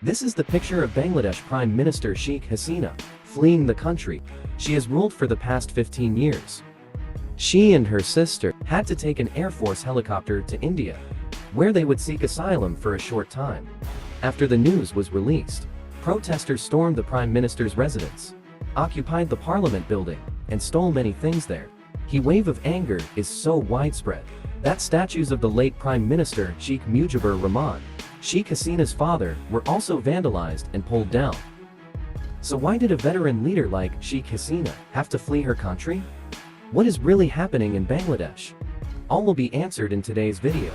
This is the picture of Bangladesh Prime Minister Sheikh Hasina, fleeing the country. She has ruled for the past 15 years. She and her sister had to take an Air Force helicopter to India, where they would seek asylum for a short time. After the news was released, protesters stormed the Prime Minister's residence, occupied the Parliament building, and stole many things there. The wave of anger is so widespread that statues of the late Prime Minister Sheikh Mujibur Rahman, Sheikh Hasina's father, were also vandalized and pulled down. So why did a veteran leader like Sheikh Hasina have to flee her country? What is really happening in Bangladesh? All will be answered in today's video.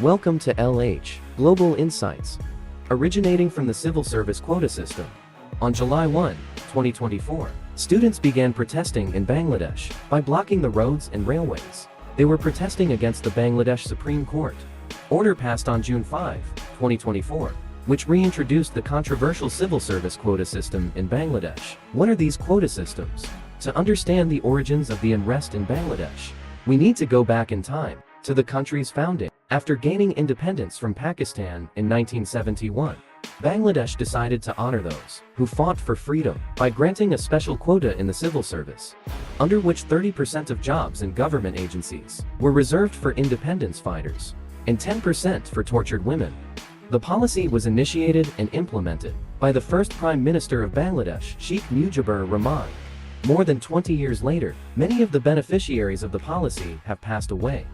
Welcome to LH Global Insights. Originating from the civil service quota system. On July 1, 2024, students began protesting in Bangladesh by blocking the roads and railways. They were protesting against the Bangladesh Supreme Court order passed on June 5, 2024, which reintroduced the controversial civil service quota system in Bangladesh. What are these quota systems? To understand the origins of the unrest in Bangladesh, we need to go back in time to the country's founding. After gaining independence from Pakistan in 1971, Bangladesh decided to honor those who fought for freedom by granting a special quota in the civil service, under which 30% of jobs in government agencies were reserved for independence fighters and 10% for tortured women. The policy was initiated and implemented by the first Prime Minister of Bangladesh, Sheikh Mujibur Rahman. More than 20 years later, many of the beneficiaries of the policy have passed away.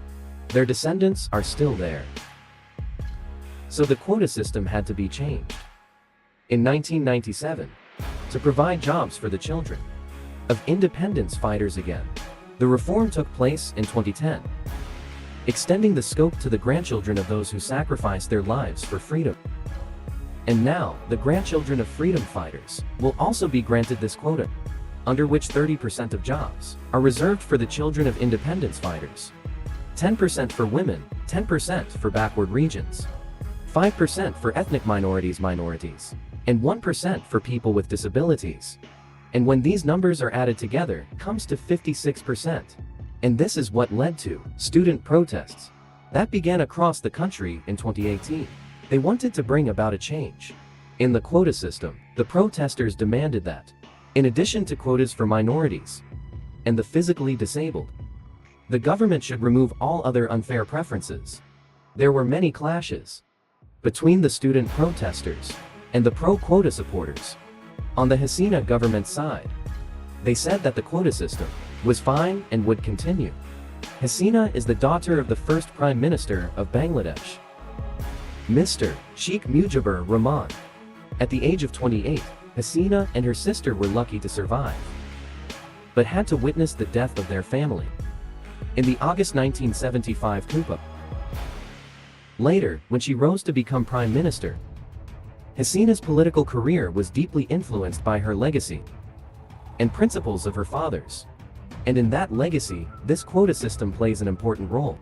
Their descendants are still there. So the quota system had to be changed. In 1997, to provide jobs for the children of independence fighters again. The reform took place in 2010, extending the scope to the grandchildren of those who sacrificed their lives for freedom. And now, the grandchildren of freedom fighters will also be granted this quota, under which 30% of jobs are reserved for the children of independence fighters, 10% for women, 10% for backward regions, 5% for ethnic minorities, and 1% for people with disabilities. And when these numbers are added together, it comes to 56%. And this is what led to student protests that began across the country in 2018. They wanted to bring about a change in the quota system. The protesters demanded that, in addition to quotas for minorities and the physically disabled, the government should remove all other unfair preferences. There were many clashes between the student protesters and the pro-quota supporters. On the Hasina government side, they said that the quota system was fine and would continue. Hasina is the daughter of the first Prime Minister of Bangladesh, Mr. Sheikh Mujibur Rahman. At the age of 28, Hasina and her sister were lucky to survive, but had to witness the death of their family in the August 1975 coup. Later, when she rose to become Prime Minister, Hasina's political career was deeply influenced by her legacy and principles of her fathers. And in that legacy, this quota system plays an important role.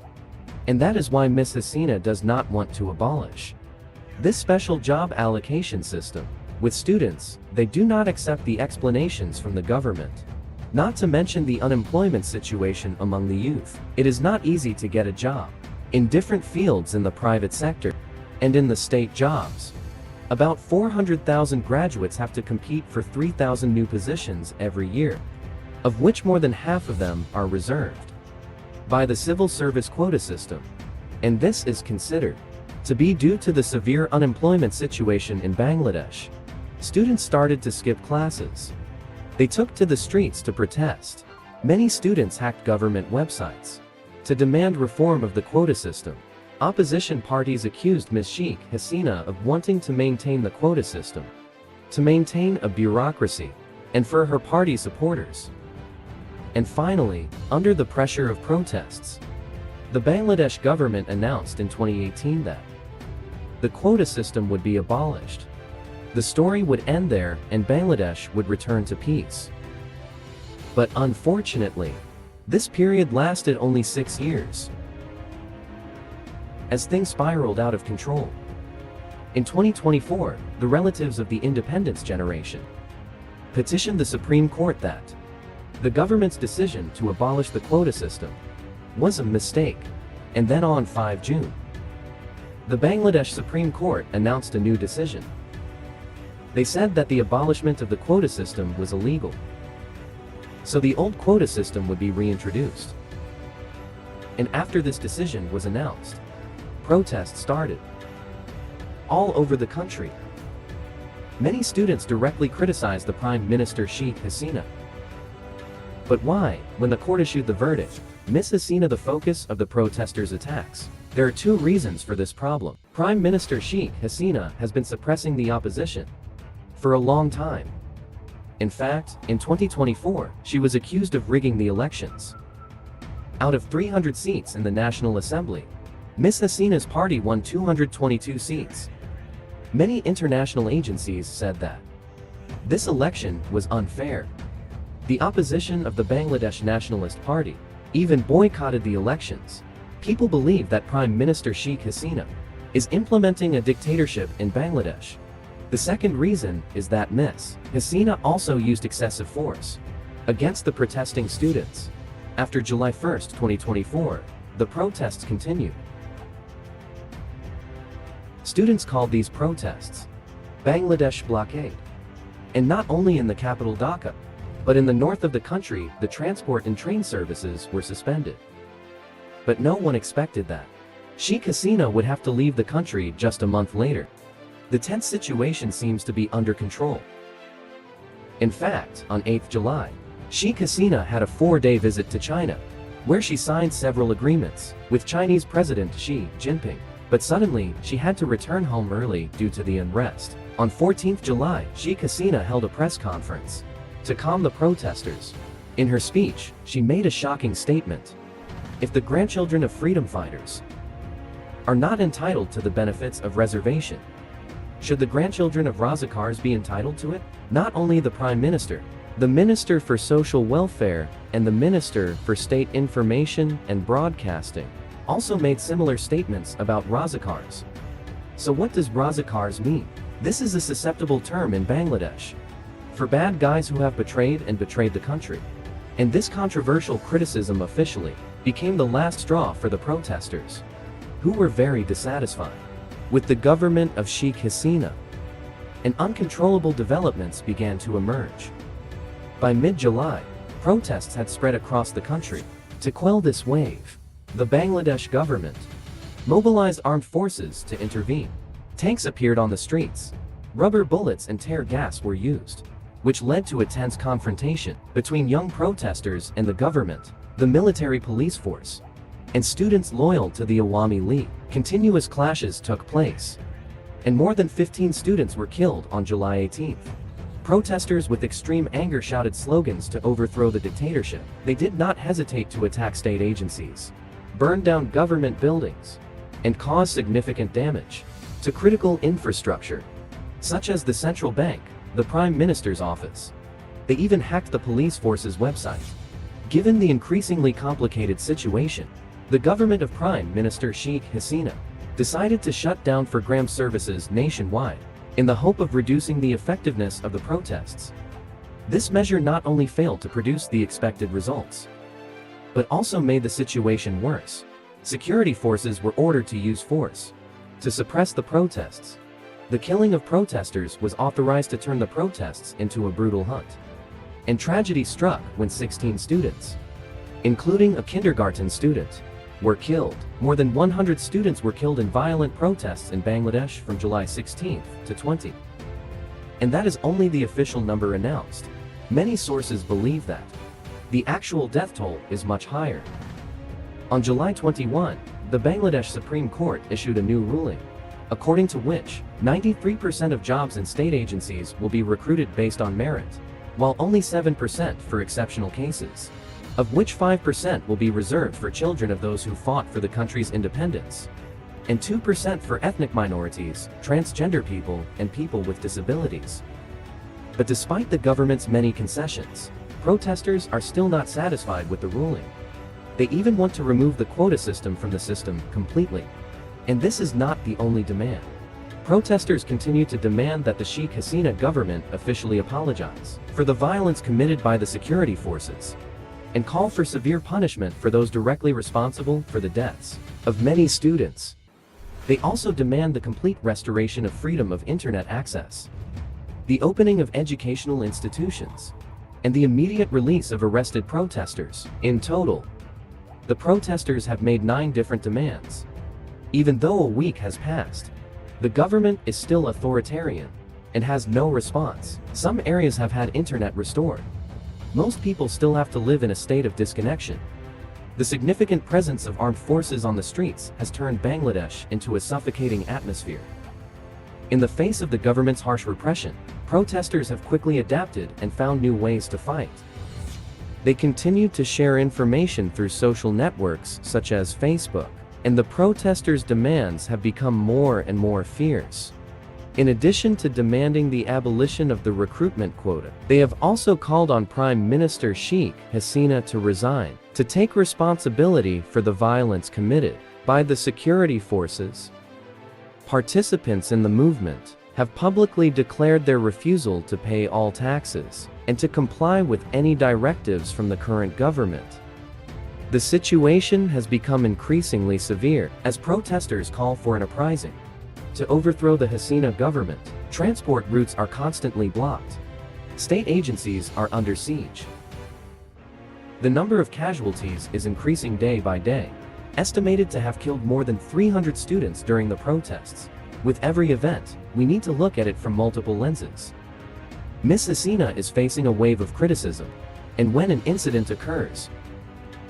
And that is why Ms. Hasina does not want to abolish this special job allocation system. With students, they do not accept the explanations from the government. Not to mention the unemployment situation among the youth. It is not easy to get a job in different fields in the private sector and in the state jobs. About 400,000 graduates have to compete for 3,000 new positions every year, of which more than half of them are reserved by the civil service quota system. And this is considered to be due to the severe unemployment situation in Bangladesh. Students started to skip classes. They took to the streets to protest. Many students hacked government websites to demand reform of the quota system. Opposition parties accused Ms. Sheikh Hasina of wanting to maintain the quota system, to maintain a bureaucracy, and for her party supporters. And finally, under the pressure of protests, the Bangladesh government announced in 2018 that the quota system would be abolished. The story would end there and Bangladesh would return to peace. But unfortunately, this period lasted only 6 years, as things spiraled out of control. In 2024, the relatives of the independence generation petitioned the Supreme Court that the government's decision to abolish the quota system was a mistake. And then on 5 June, the Bangladesh Supreme Court announced a new decision. They said that the abolishment of the quota system was illegal. So the old quota system would be reintroduced. And after this decision was announced, protests started all over the country. Many students directly criticized the Prime Minister Sheikh Hasina. But why, when the court issued the verdict, Ms. Hasina the focus of the protesters' attacks? There are two reasons for this problem. Prime Minister Sheikh Hasina has been suppressing the opposition for a long time. In fact, in 2024, she was accused of rigging the elections. Out of 300 seats in the National Assembly, Ms. Hasina's party won 222 seats. Many international agencies said that this election was unfair. The opposition of the Bangladesh Nationalist Party even boycotted the elections. People believe that Prime Minister Sheikh Hasina is implementing a dictatorship in Bangladesh. The second reason is that Ms. Hasina also used excessive force against the protesting students. After July 1, 2024, the protests continued. Students called these protests Bangladesh blockade. And not only in the capital Dhaka, but in the north of the country, the transport and train services were suspended. But no one expected that Sheikh Hasina would have to leave the country just a month later. The tense situation seems to be under control. In fact, on 8 July, Sheikh Hasina had a 4-day visit to China, where she signed several agreements with Chinese President Xi Jinping. But suddenly, she had to return home early due to the unrest. On 14 July, Sheikh Hasina held a press conference to calm the protesters. In her speech, she made a shocking statement. If the grandchildren of freedom fighters are not entitled to the benefits of reservation, should the grandchildren of Razakars be entitled to it? Not only the Prime Minister, the Minister for Social Welfare, and the Minister for State Information and Broadcasting also made similar statements about Razakars. So what does Razakars mean? This is a susceptible term in Bangladesh for bad guys who have betrayed the country. And this controversial criticism officially became the last straw for the protesters, who were very dissatisfied with the government of Sheikh Hasina. And uncontrollable developments began to emerge. By mid-July, protests had spread across the country. To quell this wave, the Bangladesh government mobilized armed forces to intervene. Tanks appeared on the streets. Rubber bullets and tear gas were used, which led to a tense confrontation between young protesters and the government, the military police force, and students loyal to the Awami League. Continuous clashes took place, and more than 15 students were killed on July 18. Protesters with extreme anger shouted slogans to overthrow the dictatorship. They did not hesitate to attack state agencies, burn down government buildings, and cause significant damage to critical infrastructure, such as the central bank, the Prime Minister's office. They even hacked the police force's website. Given the increasingly complicated situation, the government of Prime Minister Sheikh Hasina decided to shut down program services nationwide in the hope of reducing the effectiveness of the protests. This measure not only failed to produce the expected results, but also made the situation worse. Security forces were ordered to use force to suppress the protests. The killing of protesters was authorized to turn the protests into a brutal hunt. And tragedy struck when 16 students, including a kindergarten student, were killed. More than 100 students were killed in violent protests in Bangladesh from July 16 to 20. And that is only the official number announced. Many sources believe that the actual death toll is much higher. On July 21, the Bangladesh Supreme Court issued a new ruling, according to which 93% of jobs in state agencies will be recruited based on merit, while only 7% for exceptional cases, of which 5% will be reserved for children of those who fought for the country's independence, and 2% for ethnic minorities, transgender people, and people with disabilities. But despite the government's many concessions, protesters are still not satisfied with the ruling. They even want to remove the quota system from the system completely. And this is not the only demand. Protesters continue to demand that the Sheikh Hasina government officially apologize for the violence committed by the security forces, and call for severe punishment for those directly responsible for the deaths of many students. They also demand the complete restoration of freedom of internet access. the opening of educational institutions, and the immediate release of arrested protesters. In total, the protesters have made 9 different demands. Even though a week has passed, the government is still authoritarian and has no response. Some areas have had internet restored. Most people still have to live in a state of disconnection. The significant presence of armed forces on the streets has turned Bangladesh into a suffocating atmosphere. In the face of the government's harsh repression, protesters have quickly adapted and found new ways to fight. They continued to share information through social networks such as Facebook, and the protesters' demands have become more and more fierce. In addition to demanding the abolition of the recruitment quota, they have also called on Prime Minister Sheikh Hasina to resign, to take responsibility for the violence committed by the security forces. Participants in the movement have publicly declared their refusal to pay all taxes and to comply with any directives from the current government. The situation has become increasingly severe as protesters call for an uprising to overthrow the Hasina government. Transport routes are constantly blocked. State agencies are under siege. The number of casualties is increasing day by day, estimated to have killed more than 300 students during the protests. With every event, we need to look at it from multiple lenses. Ms. Hasina is facing a wave of criticism, and when an incident occurs,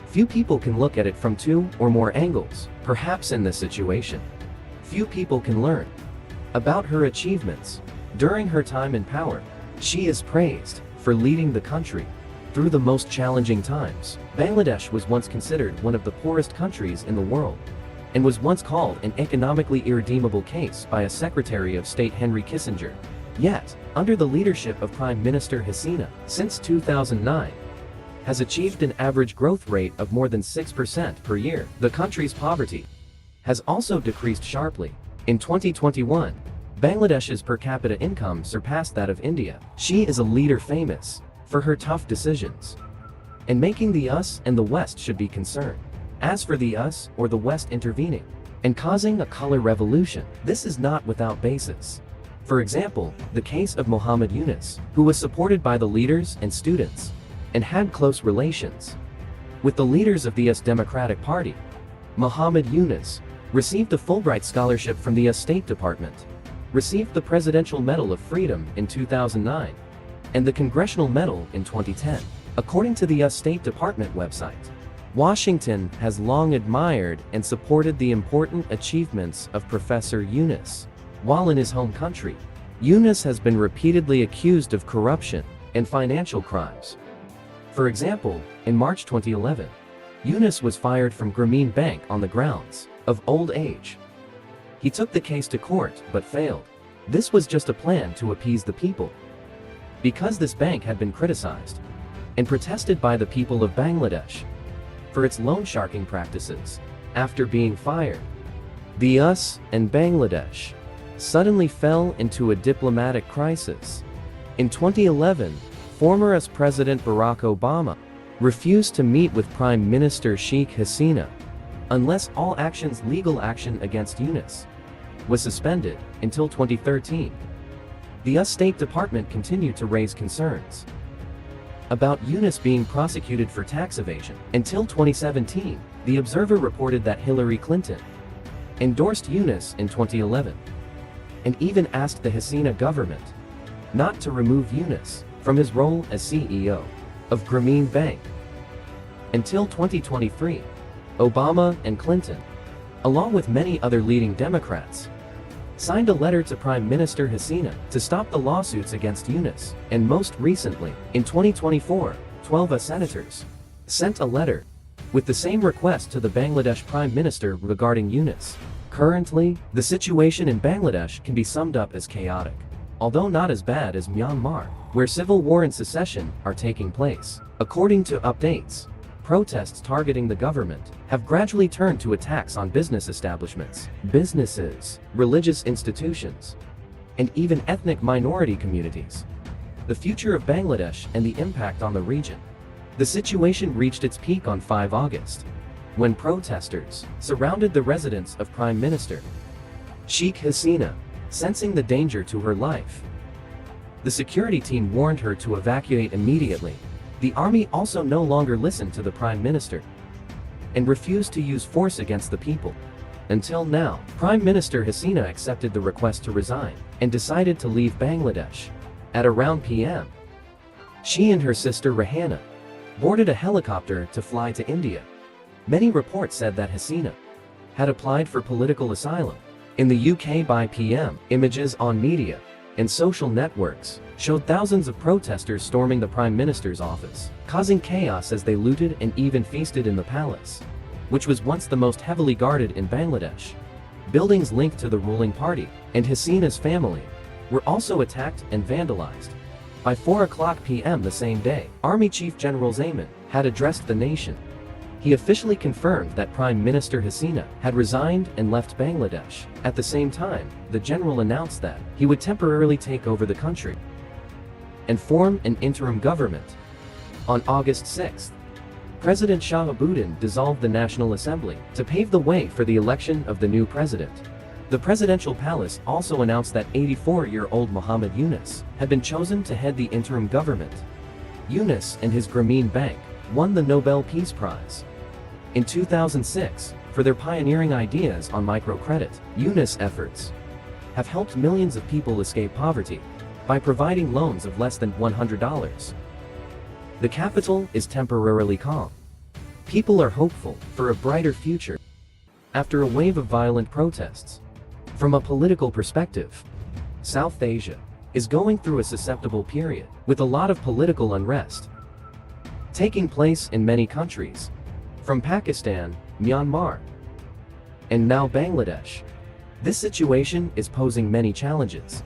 few people can look at it from 2 or more angles. Perhaps in this situation, few people can learn about her achievements. During her time in power, she is praised for leading the country through the most challenging times. Bangladesh was once considered one of the poorest countries in the world, and was once called an economically irredeemable case by a Secretary of State Henry Kissinger. Yet, under the leadership of Prime Minister Hasina, since 2009, has achieved an average growth rate of more than 6% per year. The country's poverty has also decreased sharply. In 2021, Bangladesh's per capita income surpassed that of India. She is a leader famous for her tough decisions, and making the US and the West should be concerned. As for the US or the West intervening and causing a color revolution, this is not without basis. For example, the case of Muhammad Yunus, who was supported by the leaders and students, and had close relations with the leaders of the US Democratic Party. Muhammad Yunus received a Fulbright scholarship from the US State Department, received the Presidential Medal of Freedom in 2009, and the Congressional Medal in 2010. According to the US State Department website, Washington has long admired and supported the important achievements of Professor Yunus. While in his home country, Yunus has been repeatedly accused of corruption and financial crimes. For example, in March 2011, Yunus was fired from Grameen Bank on the grounds of old age. He took the case to court but failed. This was just a plan to appease the people, because this bank had been criticized and protested by the people of Bangladesh for its loan sharking practices. After being fired, the US and Bangladesh suddenly fell into a diplomatic crisis. In 2011, former US President Barack Obama refused to meet with Prime Minister Sheikh Hasina unless all legal action against Yunus was suspended until 2013. The US State Department continued to raise concerns about Yunus being prosecuted for tax evasion. Until 2017, The Observer reported that Hillary Clinton endorsed Yunus in 2011, and even asked the Hasina government not to remove Yunus from his role as CEO of Grameen Bank. Until 2023, Obama and Clinton, along with many other leading Democrats, signed a letter to Prime Minister Hasina to stop the lawsuits against Yunus. And most recently, in 2024, 12 senators sent a letter with the same request to the Bangladesh Prime Minister regarding Yunus. Currently, the situation in Bangladesh can be summed up as chaotic, although not as bad as Myanmar, where civil war and secession are taking place. According to updates, protests targeting the government have gradually turned to attacks on business establishments, businesses, religious institutions, and even ethnic minority communities. The future of Bangladesh and the impact on the region. The situation reached its peak on 5 August, when protesters surrounded the residence of Prime Minister Sheikh Hasina, sensing the danger to her life. The security team warned her to evacuate immediately. The army also no longer listened to the Prime Minister and refused to use force against the people. Until now, Prime Minister Hasina accepted the request to resign and decided to leave Bangladesh. At around p.m., she and her sister Rahana boarded a helicopter to fly to India. Many reports said that Hasina had applied for political asylum. In the UK by p.m., images on media and social networks showed thousands of protesters storming the Prime Minister's office, causing chaos as they looted and even feasted in the palace, which was once the most heavily guarded in Bangladesh. Buildings linked to the ruling party and Hasina's family were also attacked and vandalized. By 4:00 p.m. the same day, Army Chief General Zaman had addressed the nation. He officially confirmed that Prime Minister Hasina had resigned and left Bangladesh. At the same time, the general announced that he would temporarily take over the country and form an interim government. On August 6th, President Shahabuddin dissolved the National Assembly to pave the way for the election of the new president. The presidential palace also announced that 84-year-old Muhammad Yunus had been chosen to head the interim government. Yunus and his Grameen Bank won the Nobel Peace Prize in 2006 for their pioneering ideas on microcredit. Yunus' efforts have helped millions of people escape poverty by providing loans of less than $100. The capital is temporarily calm. People are hopeful for a brighter future after a wave of violent protests. From a political perspective, South Asia is going through a susceptible period, with a lot of political unrest taking place in many countries, from Pakistan, Myanmar, and now Bangladesh. This situation is posing many challenges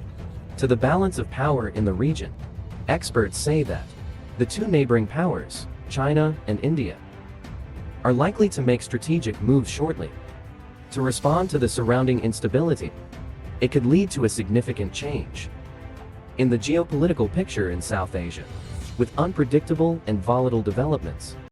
to the balance of power in the region. Experts say that the two neighboring powers, China and India, are likely to make strategic moves shortly to respond to the surrounding instability. It could lead to a significant change in the geopolitical picture in South Asia, with unpredictable and volatile developments.